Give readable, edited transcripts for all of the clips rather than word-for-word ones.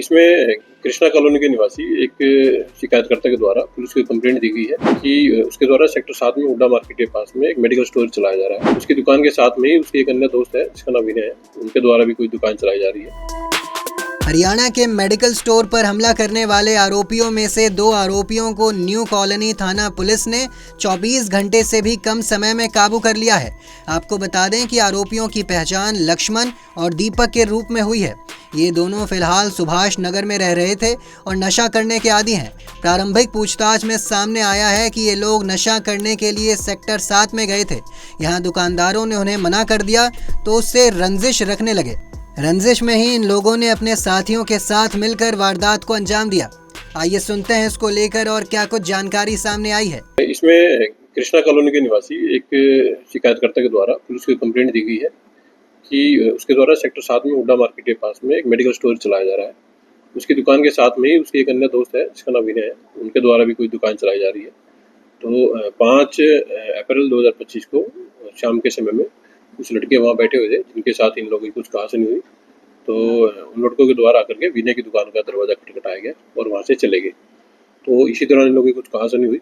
इसमें कृष्णा कॉलोनी के निवासी एक शिकायतकर्ता के द्वारा पुलिस को कंप्लेंट दी गई है कि उसके द्वारा सेक्टर 7 में हुड्डा मार्केट के पास में एक मेडिकल स्टोर चलाया जा रहा है। उसकी दुकान के साथ में ही उसके एक अन्य दोस्त है जिसका नाम विनय है, उनके द्वारा भी कोई दुकान चलाई जा रही है। हरियाणा के मेडिकल स्टोर पर हमला करने वाले आरोपियों में से 2 आरोपियों को न्यू कॉलोनी थाना पुलिस ने 24 घंटे से भी कम समय में काबू कर लिया है। आपको बता दें कि आरोपियों की पहचान लक्ष्मण और दीपक के रूप में हुई है। ये दोनों फिलहाल सुभाष नगर में रह रहे थे और नशा करने के आदी हैं। प्रारंभिक पूछताछ में सामने आया है कि ये लोग नशा करने के लिए सेक्टर 7 में गए थे। यहाँ दुकानदारों ने उन्हें मना कर दिया तो उससे रंजिश रखने लगे। रंजिश में ही इन लोगों ने अपने साथियों के साथ मिलकर वारदात को अंजाम दिया। आइए सुनते हैं इसको लेकर और क्या कुछ जानकारी सामने आई है। इसमें कृष्णा कॉलोनी के निवासी एक शिकायतकर्ता के द्वारा पुलिस को कंप्लेंट दी गई है कि उसके द्वारा सेक्टर 7 में हुड्डा मार्केट के पास में एक मेडिकल स्टोर चलाया जा रहा है। उसकी दुकान के साथ में ही उसके एक अन्य दोस्त है जिसका नाम विनय है, उनके द्वारा भी कोई दुकान चलाई जा रही है। तो 5 अप्रैल 2025 को शाम के समय में कुछ लड़के वहाँ बैठे हुए थे जिनके साथ इन लोगों की कुछ कहासुनी हुई। तो उन लड़कों के द्वारा आकर के विनय की दुकान का दरवाज़ा खटखटाया गया और वहाँ से चले गए। तो इसी दौरान इन लोगों की कुछ कहासुनी हुई।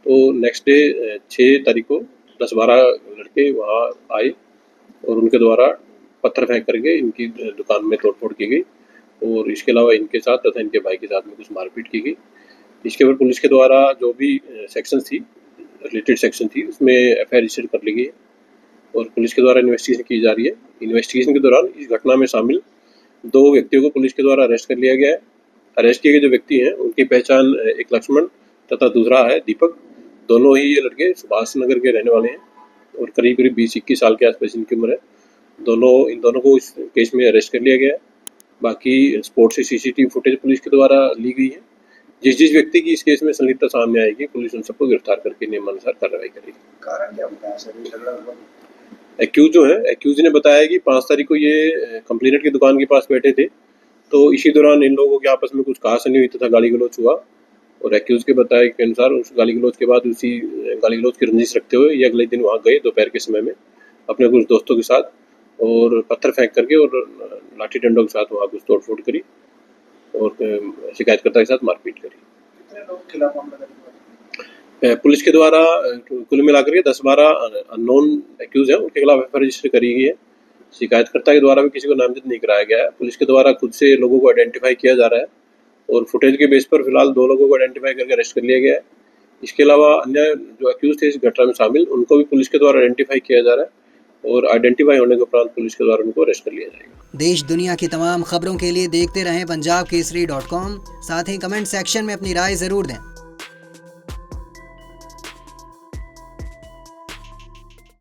तो नेक्स्ट डे 6 तारीख को 10-12 लड़के वहाँ आए और उनके द्वारा पत्थर फेंक करके इनकी दुकान में तोड़फोड़ की गई और इसके अलावा इनके साथ तथा इनके भाई के साथ में कुछ मारपीट की गई। इसके ऊपर पुलिस के द्वारा जो भी सेक्शन थी, रिलेटेड सेक्शन थी, उसमें एफआईआर रजिस्टर कर ली गई है और पुलिस के द्वारा इन्वेस्टिगेशन की जा रही है। इन्वेस्टिगेशन के दौरान इस घटना में शामिल 2 व्यक्तियों को पुलिस के द्वारा अरेस्ट कर लिया गया है। अरेस्ट किए गए जो व्यक्ति हैं उनकी पहचान एक लक्ष्मण तथा दूसरा है दीपक। दोनों ही ये लड़के सुभाष नगर के रहने वाले हैं और करीब 20-21 साल के आसपास इनकी उम्र है। इन दोनों को इस केस में अरेस्ट कर लिया गया है। बाकी स्पॉट से सीसीटीवी फुटेज पुलिस के द्वारा ली गई है। जिस व्यक्ति की इस केस में संलिप्तता सामने आएगी पुलिस उन सबको गिरफ्तार करके नियमानुसार कार्रवाई करेगी। कारण क्या बताया सर? एक्यूज जो है, एक्यूज ने बताया कि 5 तारीख को ये कंप्लेनेंट की दुकान के पास बैठे थे। तो इसी दौरान इन लोगों के आपस में कुछ कहासुनी हुई तथा गाली गलौज हुआ और एक्यूज के बताए के अनुसार उस गाली गलौज के बाद उसी गाली गलौज की रंजिश रखते हुए ये अगले दिन वहाँ गए दोपहर के समय में अपने कुछ दोस्तों के साथ और पत्थर फेंक करके और लाठी डंडों के साथ वहाँ कुछ तोड़फोड़ करी और शिकायतकर्ता के साथ मारपीट करी। कितने लोग खिलाफ मामला दर्ज हुआ? पुलिस के द्वारा कुल मिलाकर के 10-12 अननोन एक्यूज हैं, उनके खिलाफ एफआईआर रजिस्टर करी गई है। शिकायतकर्ता के द्वारा भी किसी को नामजद नहीं कराया गया है। पुलिस के द्वारा खुद से लोगों को आइडेंटिफाई किया जा रहा है और फुटेज के बेस पर फिलहाल 2 लोगों को आइडेंटिफाई करके अरेस्ट कर लिया गया है। इसके अलावा अन्य जो एक्यूज थे इस घटना में शामिल उनको भी पुलिस के द्वारा आइडेंटिफाई किया जा रहा है और आइडेंटिफाई होने के उपरांत पुलिस के द्वारा उनको अरेस्ट कर लिया जाएगा। देश दुनिया की तमाम खबरों के लिए देखते रहें punjabkesari.com। साथ ही कमेंट सेक्शन में अपनी राय ज़रूर दें।